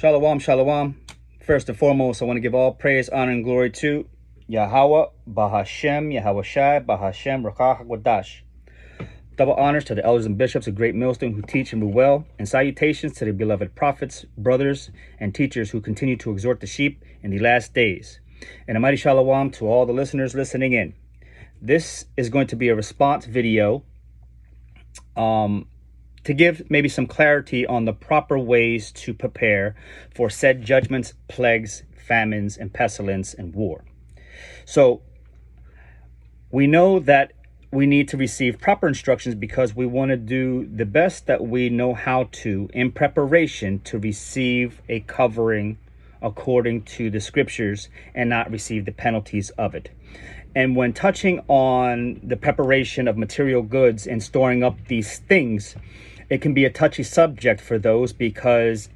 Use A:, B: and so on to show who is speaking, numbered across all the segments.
A: Shalom, shalom. First and foremost, I want to give all praise, honor, and glory to Yahweh, Bahashem, Yahweh Shai, Bahashem, Rakah HaKodash. Double honors to the elders and bishops of Great Millstone who teach and move well, and salutations to the beloved prophets, brothers, and teachers who continue to exhort the sheep in the last days. And a mighty shalom to all the listeners listening in. This is going to be a response video to give maybe some clarity on the proper ways to prepare for said judgments, plagues, famines, and pestilence and war. So we know that we need to receive proper instructions because we want to do the best that we know how to in preparation to receive a covering according to the scriptures and not receive the penalties of it. And when touching on the preparation of material goods and storing up these things, it can be a touchy subject for those because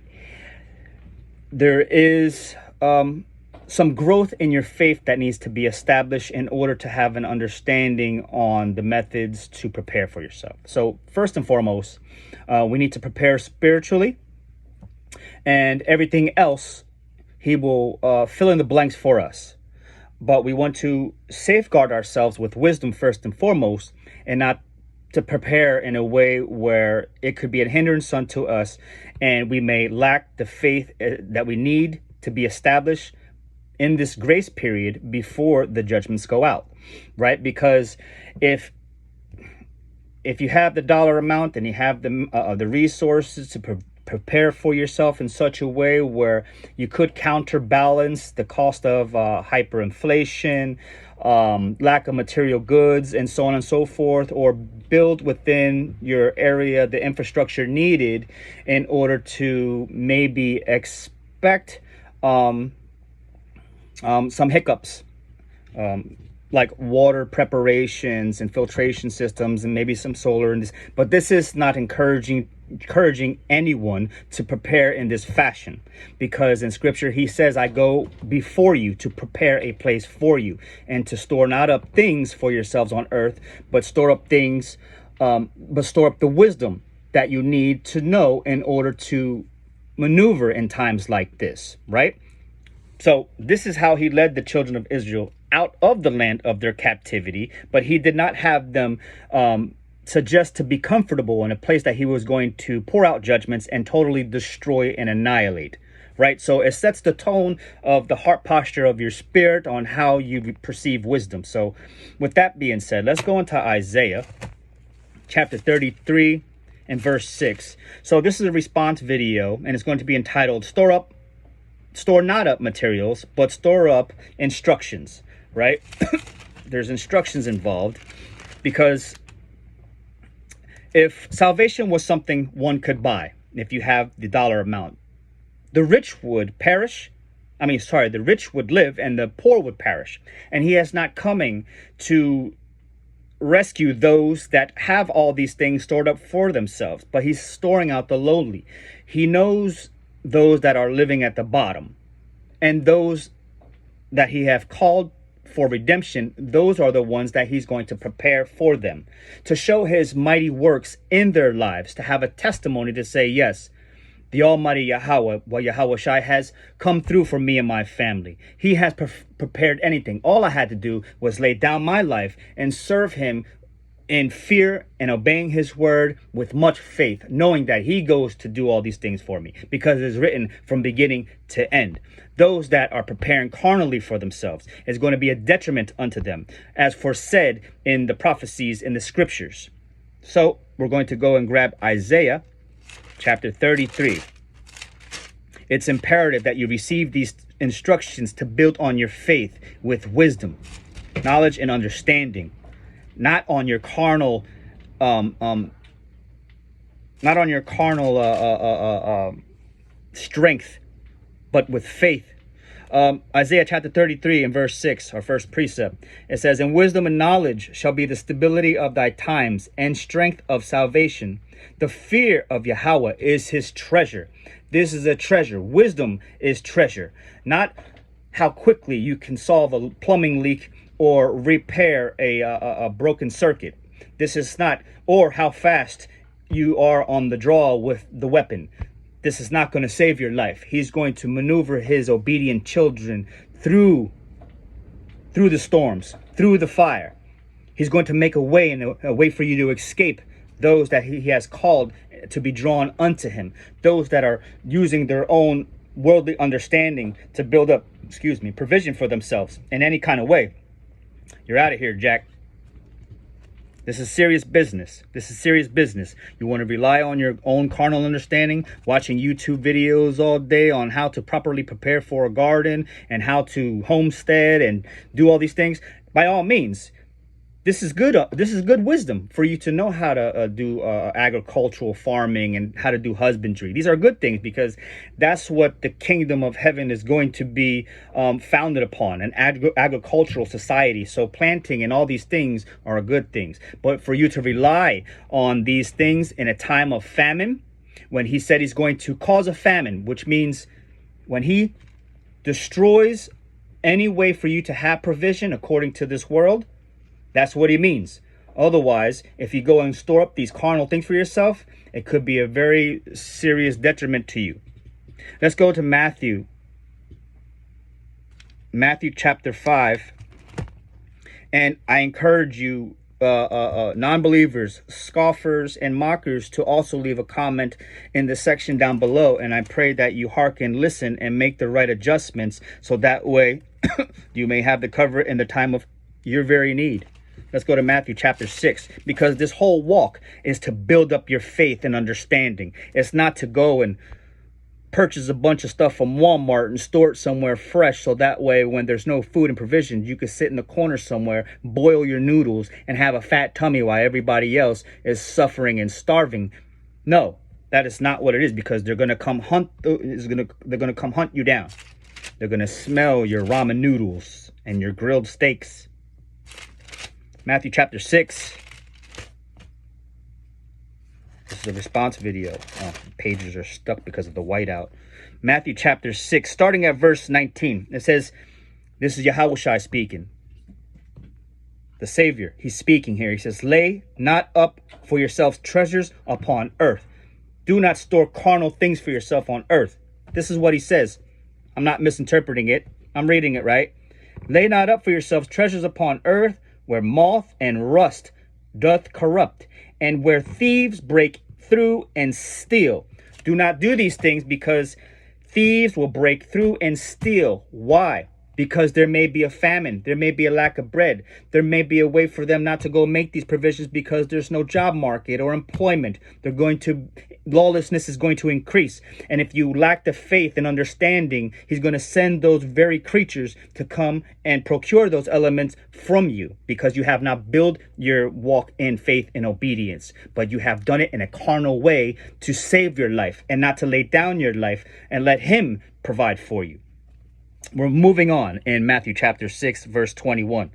A: there is some growth in your faith that needs to be established in order to have an understanding on the methods to prepare for yourself. So first and foremost, we need to prepare spiritually, and everything else, he will fill in the blanks for us. But we want to safeguard ourselves with wisdom first and foremost, and not to prepare in a way where it could be a hindrance unto us, and we may lack the faith that we need to be established in this grace period before the judgments go out, right? Because if you have the dollar amount and you have the resources to prepare for yourself in such a way where you could counterbalance the cost of hyperinflation, lack of material goods, and so on and so forth, or build within your area the infrastructure needed in order to maybe expect some hiccups, like water preparations and filtration systems and maybe some solar in this. But this is not encouraging anyone to prepare in this fashion, because in scripture he says, I go before you to prepare a place for you, and to store not up things for yourselves on earth, but store up things, but store up the wisdom that you need to know in order to maneuver in times like this, right? So this is how he led the children of Israel out of the land of their captivity, but he did not have them suggest to be comfortable in a place that he was going to pour out judgments and totally destroy and annihilate, right? So it sets the tone of the heart posture of your spirit on how you perceive wisdom. So with that being said, let's go into Isaiah chapter 33 and verse 6. So this is a response video, and it's going to be entitled Store not up materials, but store up instructions, right? There's instructions involved, because if salvation was something one could buy, if you have the dollar amount, the rich would perish. The rich would live and the poor would perish. And he is not coming to rescue those that have all these things stored up for themselves, but he's storing out the lowly. He knows those that are living at the bottom, and those that he have called for redemption, those are the ones that he's going to prepare for them, to show his mighty works in their lives, to have a testimony to say, yes, the Almighty Yahweh, Yahweh Shai, has come through for me and my family. He has prepared anything. All I had to do was lay down my life and serve him in fear and obeying his word with much faith, knowing that he goes to do all these things for me, because it is written from beginning to end. Those that are preparing carnally for themselves is going to be a detriment unto them, as foresaid in the prophecies in the scriptures. So we're going to go and grab Isaiah chapter 33. It's imperative that you receive these instructions to build on your faith with wisdom, knowledge, and understanding. Not on your carnal, strength, but with faith. Isaiah chapter 33 and verse 6, our first precept, it says, "And wisdom and knowledge shall be the stability of thy times, and strength of salvation. The fear of Yahweh is his treasure." This is a treasure. Wisdom is treasure. Not how quickly you can solve a plumbing leak or repair a broken circuit. This is not, or how fast you are on the draw with the weapon. this is not going to save your life. He's going to maneuver his obedient children through the storms, through the fire. He's going to make a way, and a way for you to escape those that he has called to be drawn unto him, those that are using their own worldly understanding to build up, provision for themselves in any kind of way. You're out of here, Jack. This is serious business. This is serious business. You want to rely on your own carnal understanding, watching YouTube videos all day on how to properly prepare for a garden and how to homestead and do all these things. By all means, this is good. This is good wisdom for you to know how to do agricultural farming and how to do husbandry. These are good things because that's what the kingdom of heaven is going to be founded upon, an agricultural society. So planting and all these things are good things. But for you to rely on these things in a time of famine, when he said he's going to cause a famine, which means when he destroys any way for you to have provision according to this world, that's what he means. Otherwise, if you go and store up these carnal things for yourself, it could be a very serious detriment to you. Let's go to Matthew. Matthew chapter 5. And I encourage you, non-believers, scoffers, and mockers to also leave a comment in the section down below. And I pray that you hearken, listen, and make the right adjustments so that way you may have the cover in the time of your very need. Let's go to Matthew chapter 6, because this whole walk is to build up your faith and understanding. It's not to go and purchase a bunch of stuff from Walmart and store it somewhere fresh, so that way when there's no food and provisions, you could sit in the corner somewhere, boil your noodles, and have a fat tummy while everybody else is suffering and starving. No, that is not what it is, because they're going to come hunt. They're going to come hunt you down. They're going to smell your ramen noodles and your grilled steaks. Matthew chapter 6. This is a response video. Oh, pages are stuck because of the whiteout. Matthew chapter 6, starting at verse 19. It says, this is Yahushua speaking. The Savior, he's speaking here. He says, lay not up for yourselves treasures upon earth. Do not store carnal things for yourself on earth. This is what he says. I'm not misinterpreting it. I'm reading it right. Lay not up for yourselves treasures upon earth, where moth and rust doth corrupt, and where thieves break through and steal. Do not do these things, because thieves will break through and steal. Why? Because there may be a famine. There may be a lack of bread. There may be a way for them not to go make these provisions because there's no job market or employment. Lawlessness is going to increase. And if you lack the faith and understanding, he's going to send those very creatures to come and procure those elements from you, because you have not built your walk in faith and obedience, but you have done it in a carnal way to save your life and not to lay down your life and let him provide for you. We're moving on in Matthew chapter 6, verse 21.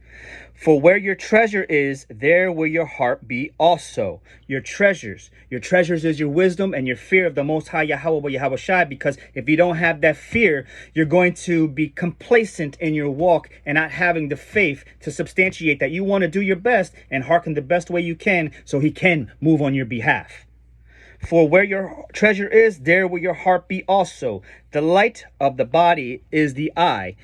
A: For where your treasure is, there will your heart be also. Your treasures is your wisdom and your fear of the Most High Yahweh Yahushua, because if you don't have that fear, you're going to be complacent in your walk and not having the faith to substantiate that you want to do your best and hearken the best way you can so he can move on your behalf. For where your treasure is, there will your heart be also. The light of the body is the eye.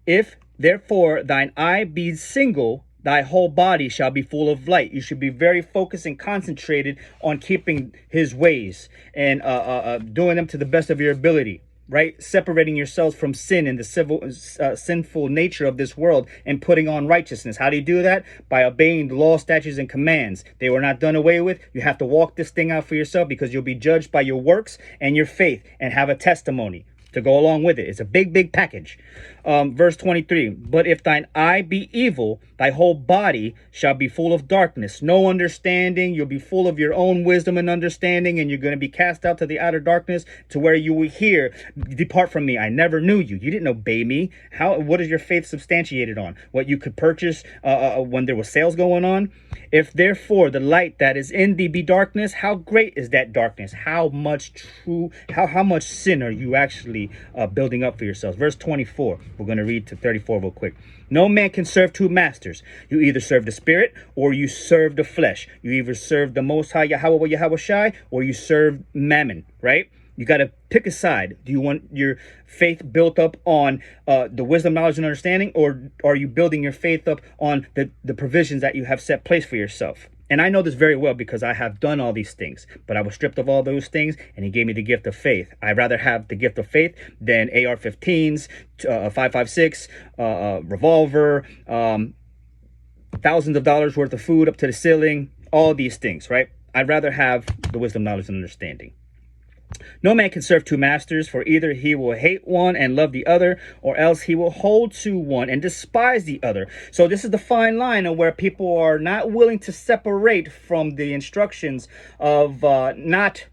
A: If therefore thine eye be single, thy whole body shall be full of light. You should be very focused and concentrated on keeping his ways and doing them to the best of your ability. Right? Separating yourselves from sin and the sinful nature of this world and putting on righteousness. How do you do that? By obeying the law, statutes, and commands. They were not done away with. You have to walk this thing out for yourself, because you'll be judged by your works and your faith and have a testimony to go along with it. It's a big, big package. Verse 23, but if thine eye be evil, thy whole body shall be full of darkness. No understanding. You'll be full of your own wisdom and understanding, and you're going to be cast out to the outer darkness, to where you will hear, depart from me, I never knew you. You didn't obey me. What is your faith substantiated on? What you could purchase when there was sales going on? If therefore the light that is in thee be darkness, how great is that darkness? How much sin are you actually building up for yourselves? Verse 24. We're going to read to 34 real quick. No man can serve two masters. You either serve the spirit or you serve the flesh. You either serve the Most High Yahweh Yahushai or you serve mammon, right? You got to pick a side. Do you want your faith built up on the wisdom, knowledge, and understanding, or are you building your faith up on the provisions that you have set place for yourself? And I know this very well because I have done all these things, but I was stripped of all those things, and he gave me the gift of faith. I'd rather have the gift of faith than AR-15s, 5.56, revolver, thousands of dollars worth of food up to the ceiling, all these things, right? I'd rather have the wisdom, knowledge, and understanding. No man can serve two masters, for either he will hate one and love the other, or else he will hold to one and despise the other. So this is the fine line of where people are not willing to separate from the instructions of not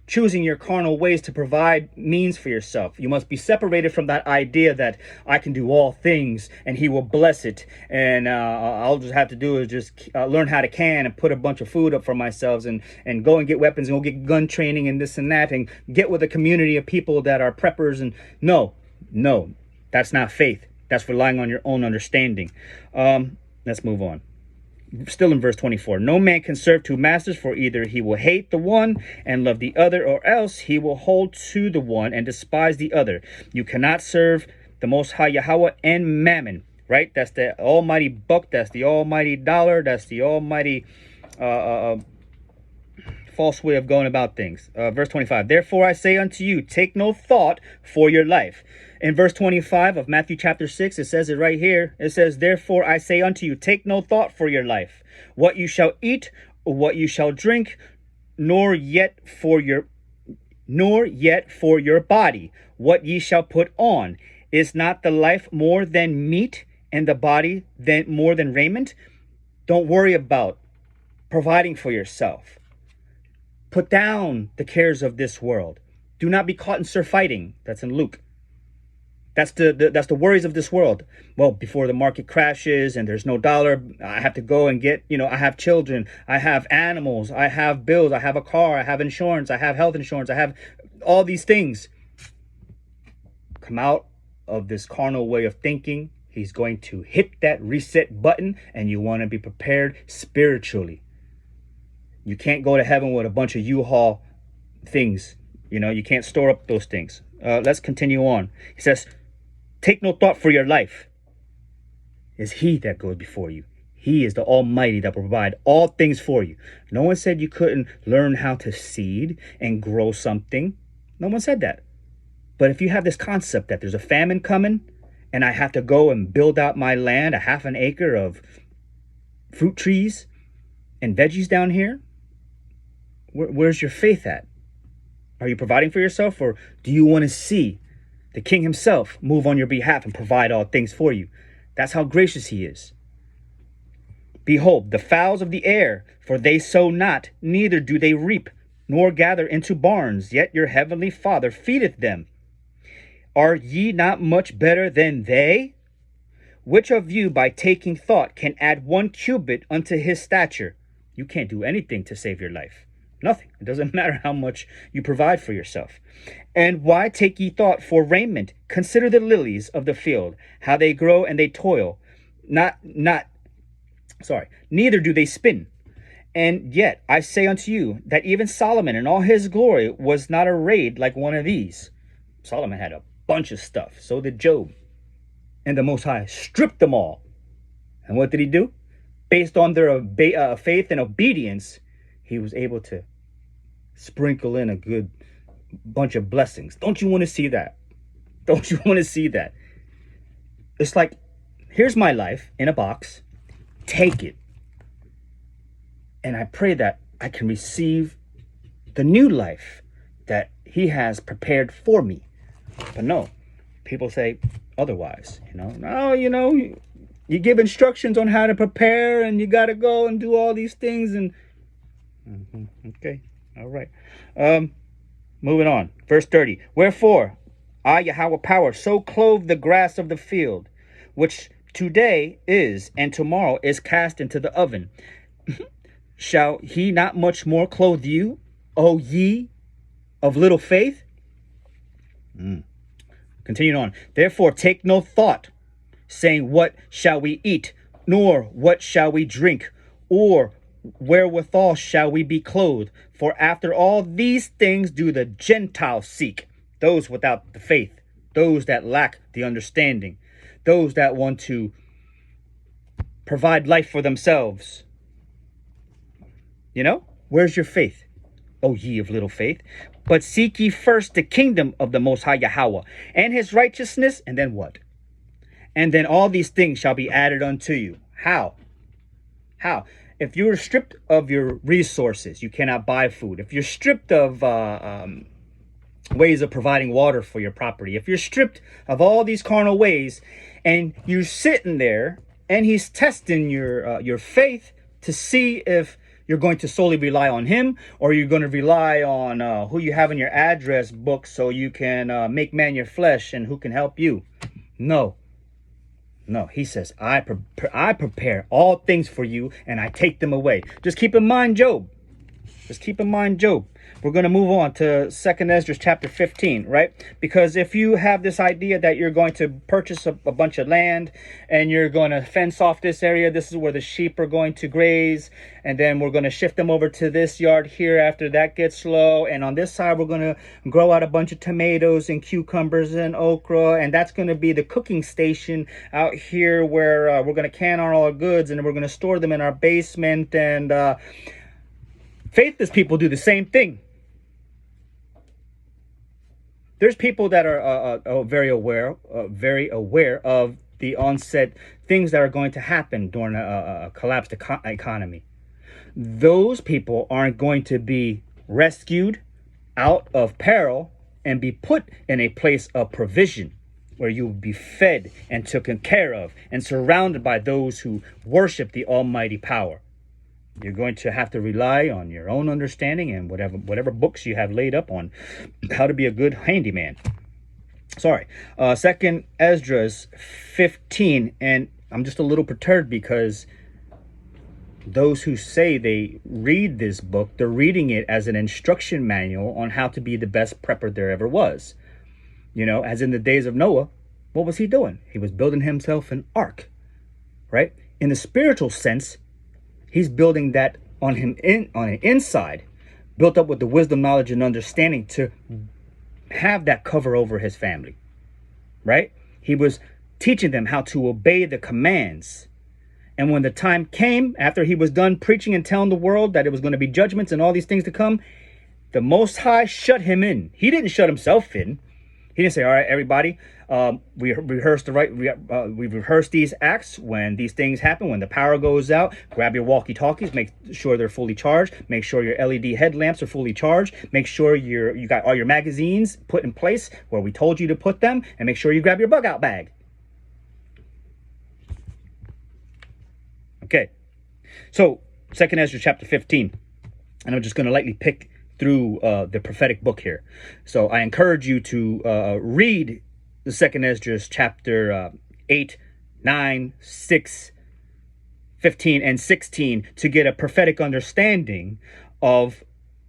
A: choosing your carnal ways to provide means for yourself. You must be separated from that idea that I can do all things and he will bless it, and I'll just have to do is just learn how to can and put a bunch of food up for myself and go and get weapons and go get gun training and this and that and get with a community of people that are preppers. And no, that's not faith. That's relying on your own understanding. Let's move on. Still in verse 24, no man can serve two masters, for either he will hate the one and love the other, or else he will hold to the one and despise the other. You cannot serve the Most High Yahweh and Mammon, right? That's the almighty buck. That's the almighty dollar. That's the almighty false way of going about things. Verse 25, therefore I say unto you, take no thought for your life. In verse 25 of Matthew chapter 6, it says it right here. It says, therefore I say unto you, take no thought for your life, what you shall eat or what you shall drink, nor yet for your body, what ye shall put on. Is not the life more than meat, and the body more than raiment? Don't worry about providing for yourself. Put down the cares of this world. Do not be caught in surfeiting. That's in Luke. That's the worries of this world. Well, before the market crashes and there's no dollar, I have to go and get, I have children, I have animals, I have bills, I have a car, I have insurance, I have health insurance, I have all these things. Come out of this carnal way of thinking. He's going to hit that reset button, and you want to be prepared spiritually. You can't go to heaven with a bunch of U-Haul things. You can't store up those things. Let's continue on. He says, take no thought for your life. Is he that goes before you. He is the Almighty that will provide all things for you. No one said you couldn't learn how to seed and grow something. No one said that. But if you have this concept that there's a famine coming and I have to go and build out my land, a half an acre of fruit trees and veggies down here, where's your faith at? Are you providing for yourself, or do you want to see the King himself move on your behalf and provide all things for you? That's how gracious he is. Behold, the fowls of the air, for they sow not, neither do they reap, nor gather into barns, yet your heavenly Father feedeth them. Are ye not much better than they? Which of you, by taking thought, can add 1 cubit unto his stature? You can't do anything to save your life. Nothing. It doesn't matter how much you provide for yourself. And why take ye thought for raiment? Consider the lilies of the field, how they grow and they toil. Neither do they spin. And yet I say unto you that even Solomon in all his glory was not arrayed like one of these. Solomon had a bunch of stuff. So did Job. And the Most High stripped them all. And what did he do? Based on their faith and obedience, he was able to sprinkle in a good bunch of blessings. Don't you want to see that? Don't you want to see that? It's like, here's my life in a box. Take it. And I pray that I can receive the new life that he has prepared for me. But no, people say otherwise. You give instructions on how to prepare, and you got to go and do all these things. And okay, all right. Moving on. Verse 30. Wherefore, I, Yahweh Power, so clothe the grass of the field, which today is, and tomorrow is cast into the oven. Shall he not much more clothe you, O ye of little faith? Continuing on. Therefore, take no thought, saying, what shall we eat? Nor what shall we drink? Or wherewithal shall we be clothed? For after all these things do the Gentiles seek, those without the faith, those that lack the understanding, those that want to provide life for themselves. You know, where's your faith? O ye of little faith. But seek ye first the kingdom of the Most High Yahweh and his righteousness, and then what? And then all these things shall be added unto you. How? How? If you're stripped of your resources, you cannot buy food. If you're stripped of ways of providing water for your property, if you're stripped of all these carnal ways, and you're sitting there, and he's testing your faith to see if you're going to solely rely on him, or you're going to rely on who you have in your address book so you can make man your flesh and who can help you. No. No, he says, I prepare all things for you and I take them away. Just keep in mind Job. Just keep in mind Job. We're going to move on to 2nd Esdras chapter 15, right? Because if you have this idea that you're going to purchase a bunch of land and you're going to fence off this area, this is where the sheep are going to graze, and then we're going to shift them over to this yard here after that gets low, and on this side we're going to grow out a bunch of tomatoes and cucumbers and okra, and that's going to be the cooking station out here where we're going to can all our goods and we're going to store them in our basement. And faithless people do the same thing. There's people that are very aware of the onset things that are going to happen during a collapsed economy. Those people aren't going to be rescued out of peril and be put in a place of provision where you will be fed and taken care of and surrounded by those who worship the almighty power. You're going to have to rely on your own understanding and whatever books you have laid up on how to be a good handyman. Sorry. 2nd Esdras 15. And I'm just a little perturbed because those who say they read this book, they're reading it as an instruction manual on how to be the best prepper there ever was. You know, as in the days of Noah, what was he doing? He was building himself an ark, right? In the spiritual sense, he's building that on an inside, built up with the wisdom, knowledge, and understanding to have that cover over his family, right? He was teaching them how to obey the commands. And when the time came, after he was done preaching and telling the world that it was going to be judgments and all these things to come, the Most High shut him in. He didn't shut himself in. He didn't say, all right, everybody, we rehearsed these acts. When these things happen, when the power goes out, grab your walkie-talkies, make sure they're fully charged, make sure your LED headlamps are fully charged, make sure you got all your magazines put in place where we told you to put them, and make sure you grab your bug out bag. Okay, so 2nd Ezra chapter 15, and I'm just going to lightly pick through the prophetic book here. So I encourage you to read the 2nd Esdras chapter 8, 9, 6, 15, and 16 to get a prophetic understanding of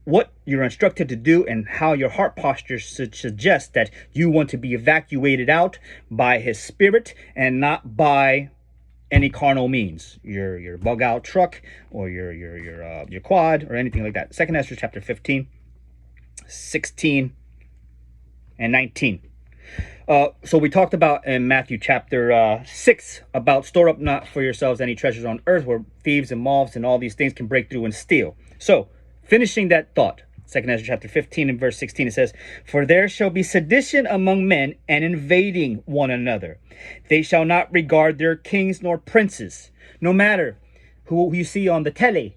A: what you're instructed to do and how your heart posture should suggest that you want to be evacuated out by his spirit and not by any carnal means, your bug out truck or your quad or anything like that. 2nd Esdras chapter 15, 16, and 19. So we talked about in Matthew chapter 6 about store up not for yourselves any treasures on earth where thieves and moths and all these things can break through and steal. So finishing that thought, 2nd Ezra chapter 15 and verse 16, it says, for there shall be sedition among men and invading one another. They shall not regard their kings nor princes. No matter who you see on the tele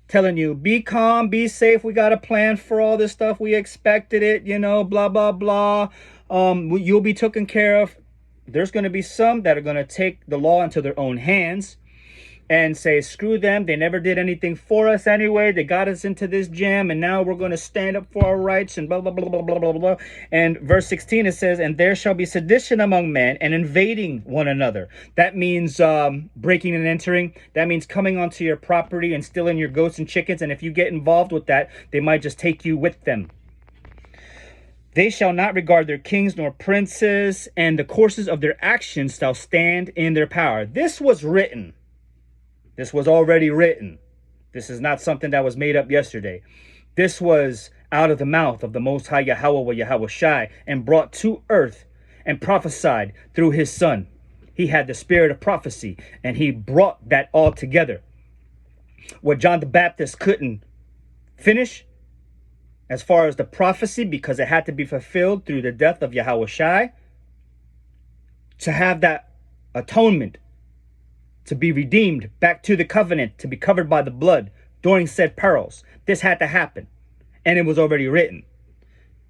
A: telling you, be calm, be safe, we got a plan for all this stuff, we expected it, you know, blah, blah, blah. You'll be taken care of. There's going to be some that are going to take the law into their own hands and say, screw them, they never did anything for us anyway, they got us into this jam, and now we're going to stand up for our rights, and blah, blah, blah, blah, blah, blah, blah. And verse 16, it says, and there shall be sedition among men and invading one another. That means breaking and entering. That means coming onto your property and stealing your goats and chickens, and if you get involved with that, they might just take you with them. They shall not regard their kings nor princes, and the courses of their actions shall stand in their power. This was written. This was already written. This is not something that was made up yesterday. This was out of the mouth of the Most High Yahweh Yahweh Shai, and brought to earth and prophesied through his son. He had the spirit of prophecy, and he brought that all together. What John the Baptist couldn't finish as far as the prophecy, because it had to be fulfilled through the death of Yahweh Shai, to have that atonement, to be redeemed back to the covenant, to be covered by the blood during said perils. This had to happen, and it was already written.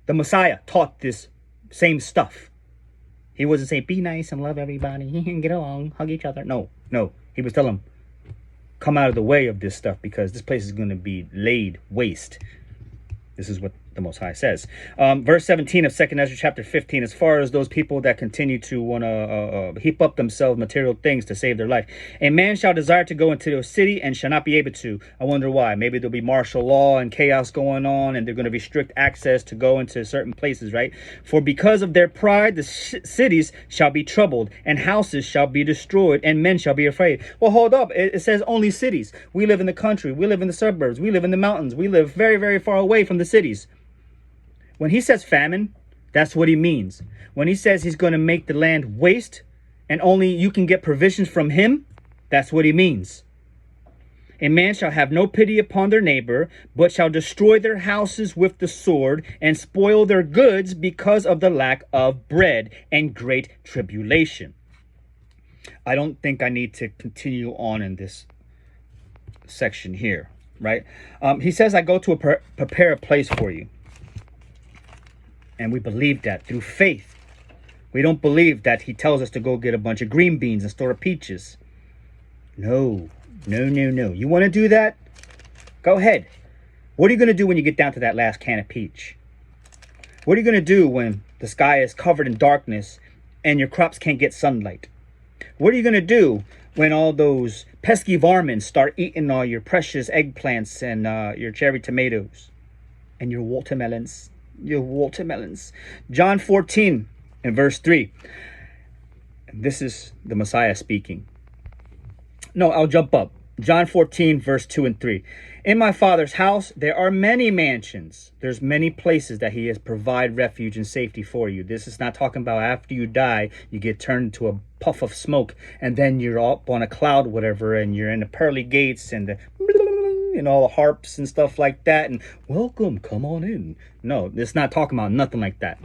A: The Messiah taught this same stuff. He wasn't saying, be nice and love everybody, get along, hug each other. No. He was telling them, come out of the way of this stuff, because this place is going to be laid waste. This is what the Most High says. Verse 17 of 2nd Ezra chapter 15, as far as those people that continue to want to heap up themselves material things to save their life. A man shall desire to go into a city and shall not be able to. I wonder why. Maybe there'll be martial law and chaos going on, and they're going to restrict access to go into certain places, right? For because of their pride, the cities shall be troubled, and houses shall be destroyed, and men shall be afraid. Well, hold up. It says only cities. We live in the country. We live in the suburbs. We live in the mountains. We live very, very far away from the cities. When he says famine, that's what he means. When he says he's going to make the land waste and only you can get provisions from him, that's what he means. A man shall have no pity upon their neighbor, but shall destroy their houses with the sword and spoil their goods because of the lack of bread and great tribulation. I don't think I need to continue on in this section here, right? He says, I go to prepare a place for you. And we believe that through faith. We don't believe that he tells us to go get a bunch of green beans and store peaches. No. You want to do that? Go ahead. What are you going to do when you get down to that last can of peach? What are you going to do when the sky is covered in darkness and your crops can't get sunlight? What are you going to do when all those pesky varmints start eating all your precious eggplants and your cherry tomatoes and your watermelons? John 14 and verse 3. This is the Messiah speaking. No, I'll jump up. John 14 verse 2 and 3. In my Father's house there are many mansions. There's many places that he has provided refuge and safety for you. This is not talking about after you die, you get turned into a puff of smoke and then you're up on a cloud, whatever, and you're in the pearly gates and the all the harps and stuff like that, and welcome, come on in. No, it's not talking about nothing like that.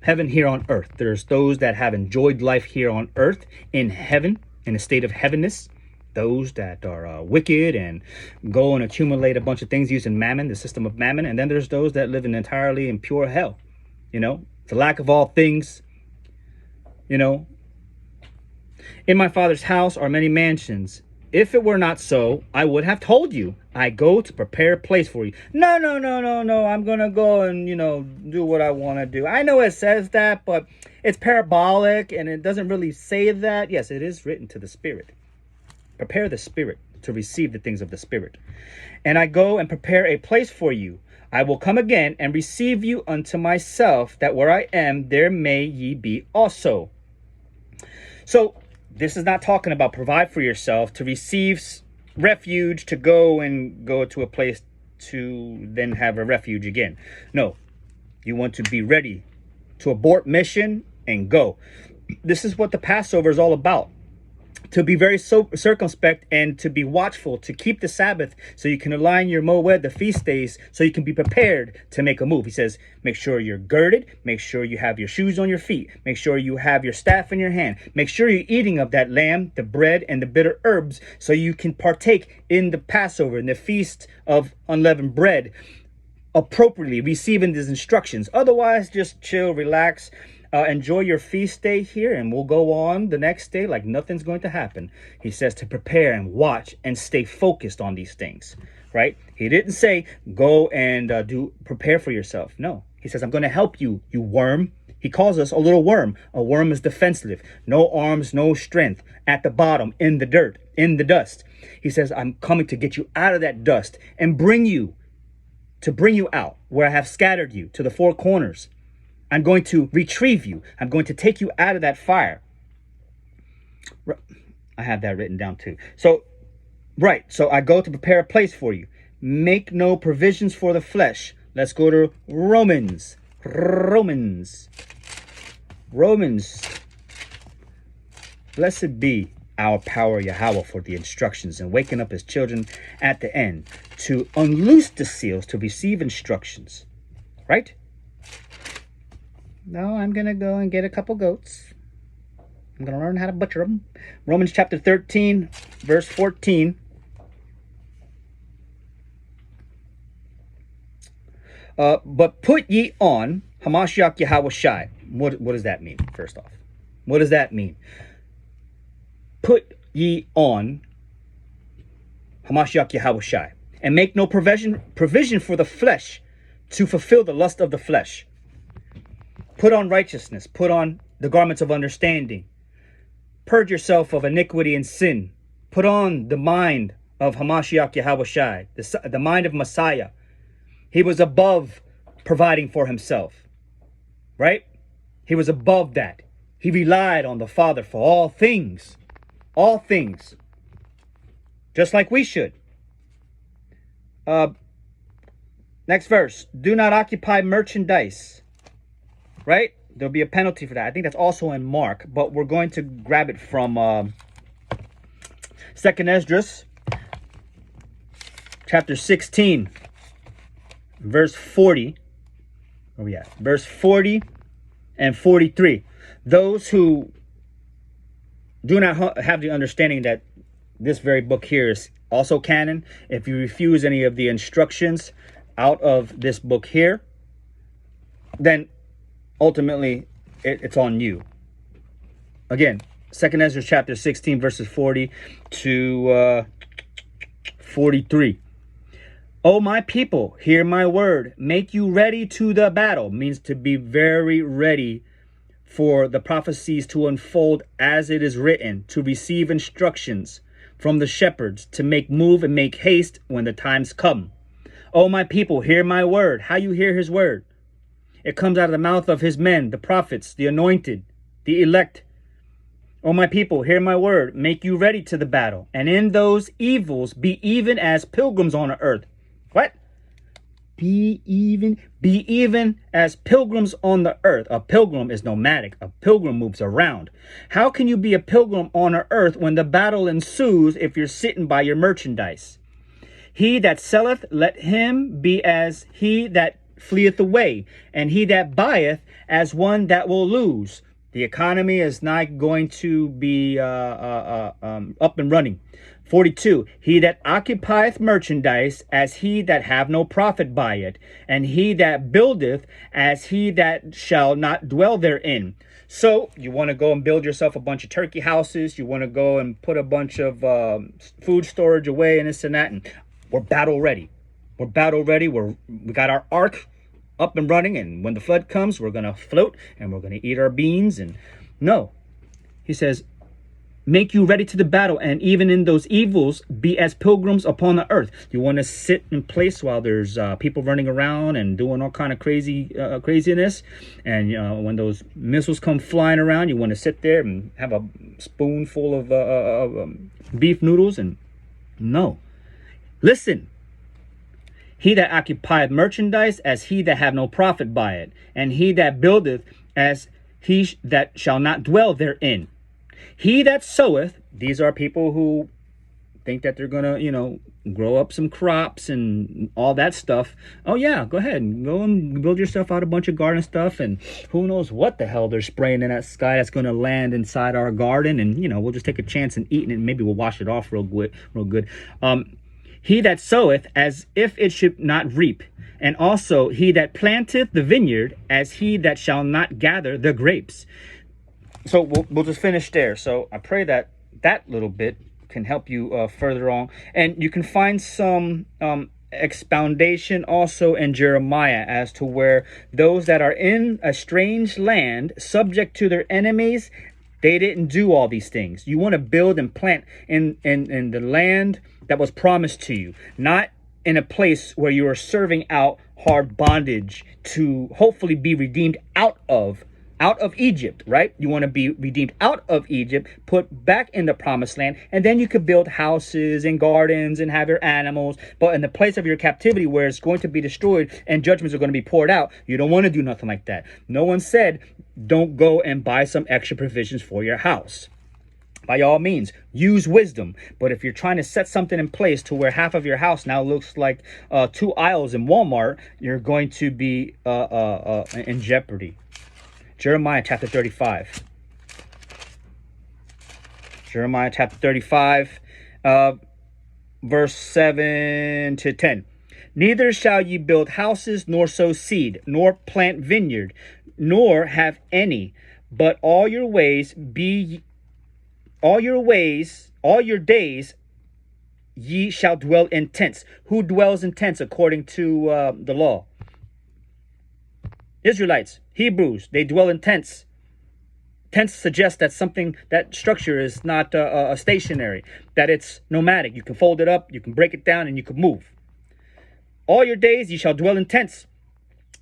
A: Heaven here on earth. There's those that have enjoyed life here on earth in heaven, in a state of heavenness. Those that are wicked and go and accumulate a bunch of things using mammon, the system of mammon. And then there's those that live in entirely in pure hell. The lack of all things. In my Father's house are many mansions. If it were not so, I would have told you. I go to prepare a place for you. No. I'm going to go and, do what I want to do. I know it says that, but it's parabolic and it doesn't really say that. Yes, it is written to the Spirit. Prepare the Spirit to receive the things of the Spirit. And I go and prepare a place for you. I will come again and receive you unto myself, that where I am, there may ye be also. So, this is not talking about provide for yourself, to receive refuge, to go to a place to then have a refuge again. No, you want to be ready to abort mission and go. This is what the Passover is all about. To be very circumspect and to be watchful, to keep the Sabbath so you can align your moed, the feast days, so you can be prepared to make a move. He says, make sure you're girded, make sure you have your shoes on your feet, make sure you have your staff in your hand, make sure you're eating of that lamb, the bread, and the bitter herbs, so you can partake in the Passover, in the feast of unleavened bread, appropriately, receiving these instructions. Otherwise, just chill, relax, enjoy your feast day here, and we'll go on the next day like nothing's going to happen. He says to prepare and watch and stay focused on these things, right? He didn't say go and prepare for yourself. No, he says, I'm going to help you, you worm. He calls us a little worm. A worm is defensive, no arms, no strength, at the bottom, in the dirt, in the dust. He says, I'm coming to get you out of that dust and bring you out where I have scattered you to the four corners. I'm going to retrieve you. I'm going to take you out of that fire. I have that written down too. So Right. So I go to prepare a place for you. Make no provisions for the flesh. Let's go to Romans. Romans. Blessed be our power, Yahweh, for the instructions and waking up his children at the end to unloose the seals to receive instructions. Right? Now I'm going to go and get a couple goats. I'm going to learn how to butcher them. Romans chapter 13, verse 14. But put ye on Hamashiach Yahweh Shai. What does that mean, first off? What does that mean? Put ye on Hamashiach Yahweh Shai. And make no provision for the flesh to fulfill the lust of the flesh. Put on righteousness. Put on the garments of understanding. Purge yourself of iniquity and sin. Put on the mind of Hamashiach Yahweh Shai, the mind of Messiah. He was above providing for himself, right? He was above that. He relied on the Father for all things, just like we should. Next verse, do not occupy merchandise, right? There'll be a penalty for that. I think that's also in Mark, but we're going to grab it from 2nd Esdras, chapter 16, verse 40. Where we at? Verse 40 and 43. Those who do not have the understanding that this very book here is also canon, if you refuse any of the instructions out of this book here, then ultimately it's on you. Again, 2nd Ezra chapter 16 verses 40 to 43. O my people, hear my word. Make you ready to the battle. Means to be very ready for the prophecies to unfold as it is written, to receive instructions from the shepherds, to make move and make haste when the times come. O my people, hear my word. How you hear his word? It comes out of the mouth of his men, the prophets, the anointed, the elect. O my people, hear my word. Make you ready to the battle. And in those evils, be even as pilgrims on the earth. What? Be even as pilgrims on the earth. A pilgrim is nomadic. A pilgrim moves around. How can you be a pilgrim on the earth when the battle ensues if you're sitting by your merchandise? He that selleth, let him be as he that fleeth away, and he that buyeth as one that will lose. The economy is not going to be up and running. 42, he that occupieth merchandise as he that have no profit by it, and he that buildeth as he that shall not dwell therein. So you want to go and build yourself a bunch of turkey houses. You want to go and put a bunch of food storage away and this and that. And we're battle ready. We're battle ready. We got our ark up and running. And when the flood comes, we're going to float and we're going to eat our beans. And no, he says, make you ready to the battle, and even in those evils, be as pilgrims upon the earth. You want to sit in place while there's people running around and doing all kind of craziness. And when those missiles come flying around, you want to sit there and have a spoonful of beef noodles. And no, listen. He that occupieth merchandise as he that have no profit by it, and he that buildeth as he that shall not dwell therein. He that soweth, these are people who think that they're going to, grow up some crops and all that stuff. Oh, yeah, go ahead and go and build yourself out a bunch of garden stuff. And who knows what the hell they're spraying in that sky that's going to land inside our garden. And, we'll just take a chance and eat it, and maybe we'll wash it off real good. He that soweth as if it should not reap. And also he that planteth the vineyard as he that shall not gather the grapes. So we'll just finish there. So I pray that little bit can help you further on. And you can find some expoundation also in Jeremiah as to where those that are in a strange land, subject to their enemies, they didn't do all these things. You want to build and plant in the land that was promised to you, not in a place where you are serving out hard bondage to hopefully be redeemed out of out of Egypt, right? You want to be redeemed out of Egypt, put back in the promised land, and then you could build houses and gardens and have your animals. But in the place of your captivity where it's going to be destroyed and judgments are going to be poured out, you don't want to do nothing like that. No one said, don't go and buy some extra provisions for your house. By all means, use wisdom. But if you're trying to set something in place to where half of your house now looks like 2 aisles in Walmart, you're going to be in jeopardy. Jeremiah chapter 35. Jeremiah chapter 35, verse 7 to 10. Neither shall ye build houses, nor sow seed, nor plant vineyard, nor have any, but all your days ye shall dwell in tents. Who dwells in tents according to the law? Israelites, Hebrews, they dwell in tents. Tents suggest that that structure is not stationary, that it's nomadic. You can fold it up, you can break it down, and you can move. All your days ye shall dwell in tents,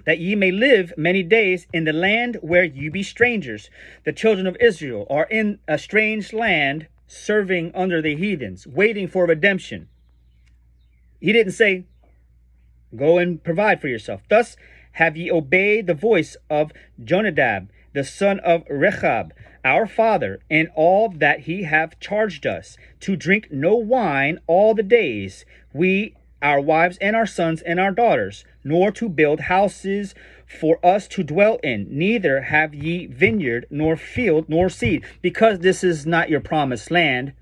A: that ye may live many days in the land where ye be strangers. The children of Israel are in a strange land, serving under the heathens, waiting for redemption. He didn't say, go and provide for yourself. Thus have ye obeyed the voice of Jonadab, the son of Rechab, our father, in all that he hath charged us, to drink no wine all the days, we, our wives, and our sons, and our daughters, nor to build houses for us to dwell in, neither have ye vineyard, nor field, nor seed. Because this is not your promised land,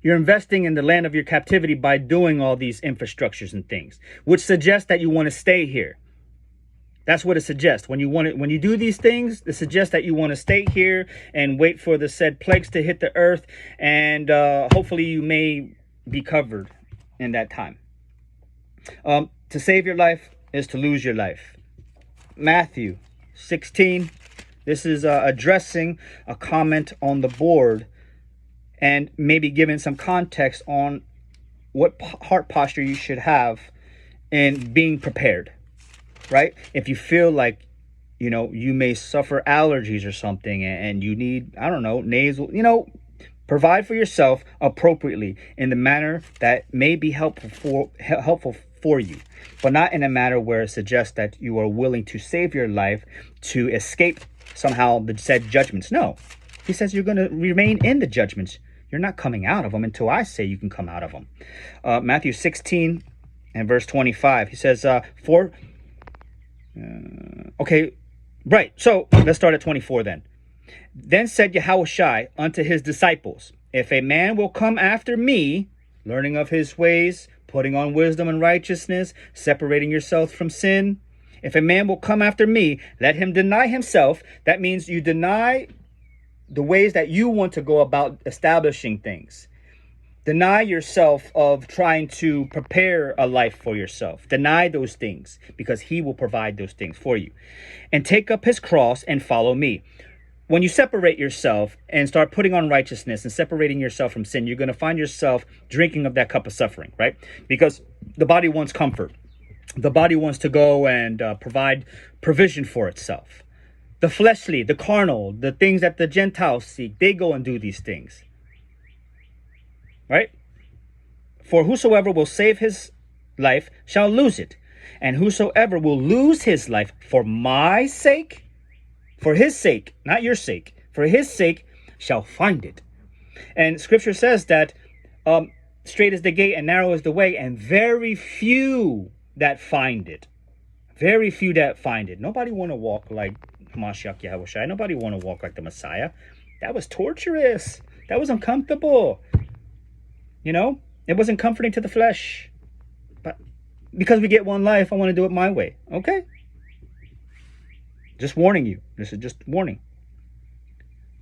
A: you're investing in the land of your captivity by doing all these infrastructures and things, which suggests that you want to stay here. That's what it suggests. When you do these things, it suggests that you want to stay here and wait for the said plagues to hit the earth, and hopefully you may be covered in that time. To save your life is to lose your life. Matthew 16. This is addressing a comment on the board and maybe giving some context on what heart posture you should have in being prepared, right? If you feel like, you may suffer allergies or something and you need, I don't know, nasal, provide for yourself appropriately in the manner that may be helpful for you, but not in a manner where it suggests that you are willing to save your life to escape somehow the said judgments. No, he says you're going to remain in the judgments. You're not coming out of them until I say you can come out of them. Matthew 16 and verse 25, he says, okay, right. So let's start at 24 then. Then said Yahushua unto his disciples, if a man will come after me, learning of his ways, putting on wisdom and righteousness, separating yourself from sin. If a man will come after me, let him deny himself. That means you deny the ways that you want to go about establishing things. Deny yourself of trying to prepare a life for yourself. Deny those things because he will provide those things for you. And take up his cross and follow me. When you separate yourself and start putting on righteousness and separating yourself from sin, you're going to find yourself drinking of that cup of suffering, right? Because the body wants comfort. The body wants to go and provide provision for itself. The fleshly, the carnal, the things that the Gentiles seek, they go and do these things, right? For whosoever will save his life shall lose it. And whosoever will lose his life for my sake, for his sake, not your sake, for his sake shall find it. And scripture says that straight is the gate and narrow is the way, and very few that find it. Very few that find it. Nobody want to walk like Mashiach Yahushua. Nobody want to walk like the Messiah. That was torturous. That was uncomfortable. It wasn't comforting to the flesh. But because we get one life, I want to do it my way. Okay? Just warning you. This is just warning.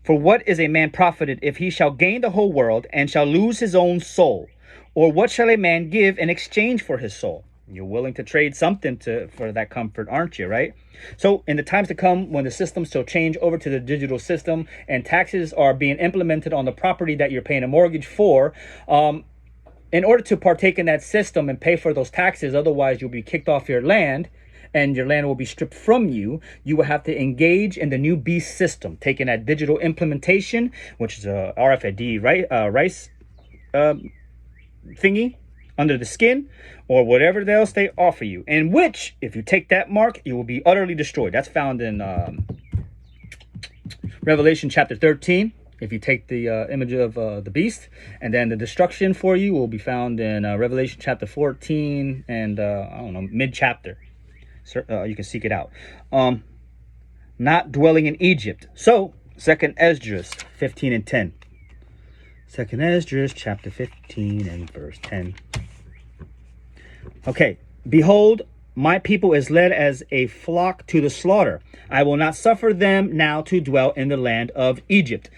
A: For what is a man profited if he shall gain the whole world and shall lose his own soul? Or what shall a man give in exchange for his soul? You're willing to trade something for that comfort, aren't you, right? So in the times to come, when the systems shall change over to the digital system and taxes are being implemented on the property that you're paying a mortgage for, in order to partake in that system and pay for those taxes, otherwise you'll be kicked off your land, and your land will be stripped from you, you will have to engage in the new beast system, taking that digital implementation, which is a RFID rice thingy under the skin, or whatever else they offer you, in which, if you take that mark, you will be utterly destroyed. That's found in Revelation chapter 13. If you take the image of the beast, and then the destruction for you will be found in Revelation chapter 14 and I don't know, mid-chapter. You can seek it out. Not dwelling in Egypt. So, 2nd Esdras 15 and 10. 2nd Esdras chapter 15 and verse 10. Okay. Behold, my people is led as a flock to the slaughter. I will not suffer them now to dwell in the land of Egypt.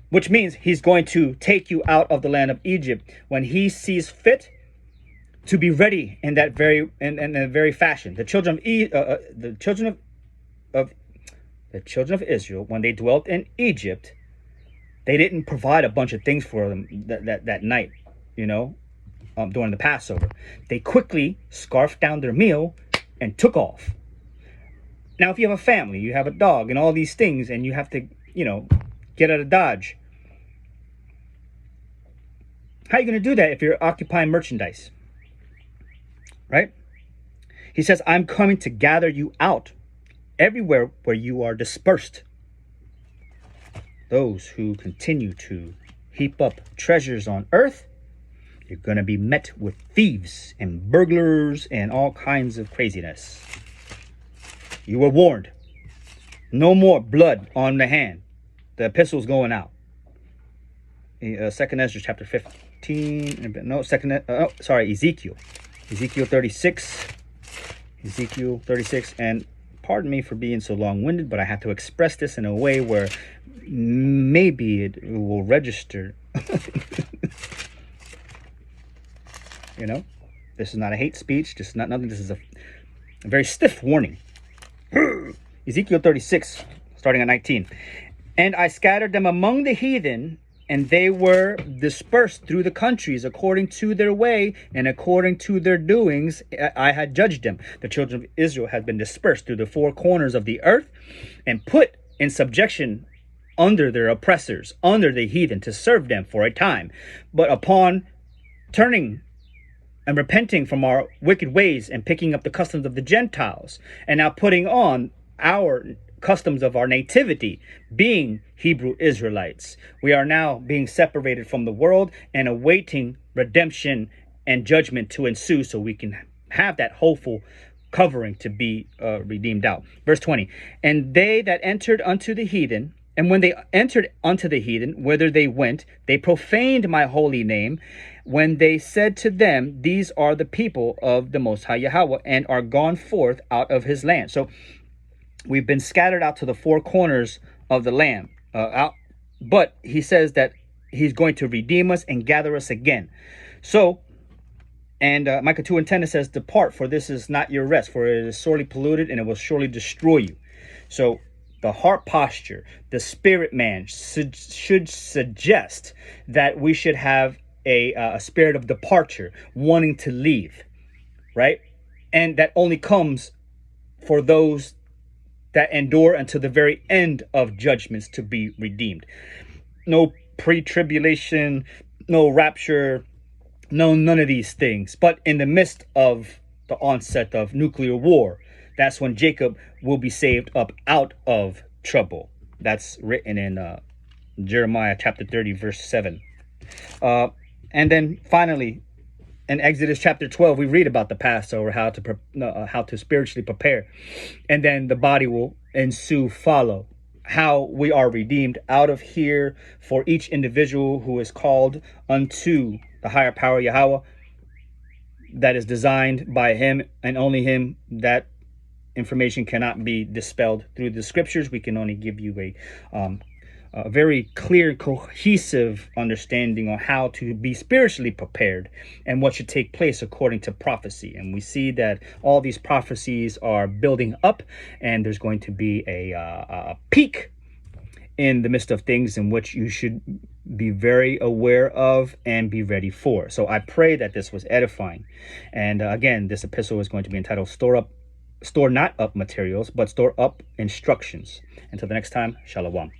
A: Which means he's going to take you out of the land of Egypt when he sees fit to be ready in that very fashion. The children of Israel, when they dwelt in Egypt, they didn't provide a bunch of things for them that night, during the Passover. They quickly scarfed down their meal and took off. Now, if you have a family, you have a dog and all these things, and you have to, get out of Dodge, how are you going to do that if you're occupying merchandise? Right? He says, I'm coming to gather you out everywhere where you are dispersed. Those who continue to heap up treasures on earth, you're going to be met with thieves and burglars and all kinds of craziness. You were warned. No more blood on the hand. The epistle's going out. 2nd Ezra chapter 15. No, Ezekiel. Ezekiel 36. Ezekiel 36. And pardon me for being so long-winded, but I have to express this in a way where maybe it will register. This is not a hate speech. This is not nothing. This is a very stiff warning. Ezekiel 36, starting at 19. And I scattered them among the heathen, and they were dispersed through the countries according to their way and according to their doings. I had judged them. The children of Israel had been dispersed through the four corners of the earth and put in subjection under their oppressors, under the heathen, to serve them for a time. But upon turning and repenting from our wicked ways and picking up the customs of the Gentiles, and now putting on our customs of our nativity, being Hebrew Israelites, we are now being separated from the world and awaiting redemption and judgment to ensue, so we can have that hopeful covering to be redeemed out. Verse 20. And they that entered unto the heathen, and when they entered unto the heathen, whither they went, they profaned my holy name, when they said to them, these are the people of the Most High Yahweh, and are gone forth out of his land. So we've been scattered out to the four corners of the land. But he says that he's going to redeem us and gather us again. So, and Micah 2 and 10 says, depart, for this is not your rest, for it is sorely polluted, and it will surely destroy you. So the heart posture, the spirit man should suggest that we should have a spirit of departure, wanting to leave, right? And that only comes for those that endure until the very end of judgments to be redeemed. No pre-tribulation, no rapture, none of these things. But in the midst of the onset of nuclear war, that's when Jacob will be saved up out of trouble. That's written in Jeremiah chapter 30, verse 7. And then finally, in Exodus chapter 12, we read about the Passover, how to spiritually prepare. And then the body will follow. How we are redeemed out of here for each individual who is called unto the higher power Yahweh, that is designed by him and only him. That information cannot be dispelled through the scriptures. We can only give you a very clear, cohesive understanding on how to be spiritually prepared and what should take place according to prophecy. And we see that all these prophecies are building up, and there's going to be a peak in the midst of things in which you should be very aware of and be ready for. So I pray that this was edifying. And again, this epistle is going to be entitled store not up materials, but store up instructions. Until the next time, Shalom.